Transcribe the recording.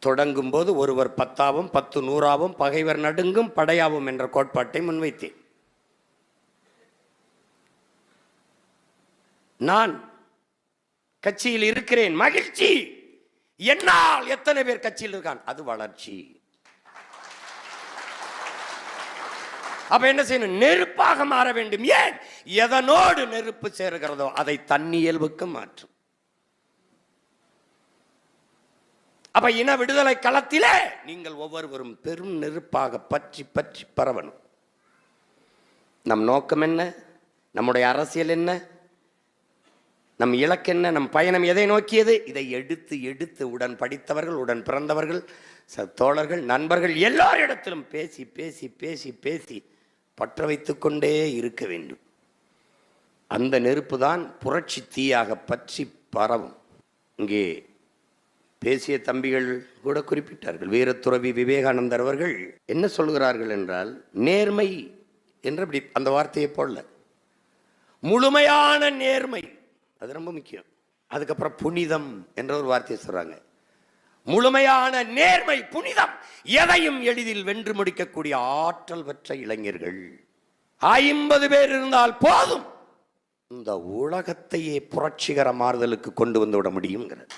தொடங்கும் போது ஒருவர் 10ஆவும் 10 100ஆவும் பகைவர் நடுங்கும் படையாவும் என்ற கோட்பாட்டை முன்வைத்தேன். நான் கட்சியில் இருக்கிறேன், மகிழ்ச்சி. என்னால் எத்தனை பேர் கட்சியில் இருக்கான், அது வளர்ச்சி. அப்ப என்ன செய்யணும்? நெருப்பாக மாற வேண்டும். ஏன்? எதனோடு நெருப்பு சேருகிறதோ அதை தன்னியல்புக்கு மாற்றும். அப்ப இன விடுதலை களத்திலே நீங்கள் ஒவ்வொருவரும் பெரும் நெருப்பாக பற்றி பற்றி பரவணும். நம் நோக்கம் என்ன? நம்முடைய அரசியல் என்ன? நம் இலக்கு என்ன? நம் பயணம் எதை நோக்கியது? இதை எடுத்து எடுத்து உடன் படித்தவர்கள், உடன் பிறந்தவர்கள், தோழர்கள், நண்பர்கள் எல்லாரிடத்திலும் பேசி பேசி பேசி பேசி பற்ற வைத்துக் கொண்டே இருக்க வேண்டும். அந்த நெருப்பு தான் புரட்சி தீயாக பற்றி பரவும். இங்கே பேசிய தம்பிகள் கூட குறிப்பிட்டார்கள். வீரத்துறவி விவேகானந்தர் அவர்கள் என்ன சொல்கிறார்கள் என்றால், நேர்மை என்று அப்படி அந்த வார்த்தையை போடல, முழுமையான நேர்மை, அது ரொம்ப முக்கியம். அதுக்கப்புறம் புனிதம் என்ற ஒரு வார்த்தையை சொல்றாங்க. முழுமையான நேர்மை, புனிதம், எதையும் எளிதில் வென்று முடிக்கக்கூடிய ஆற்றல் பெற்ற இளைஞர்கள் 50 பேர் இருந்தால் போதும், இந்த உலகத்தையே புரட்சிகர மாறுதலுக்கு கொண்டு வந்து விட முடியுங்கிறது.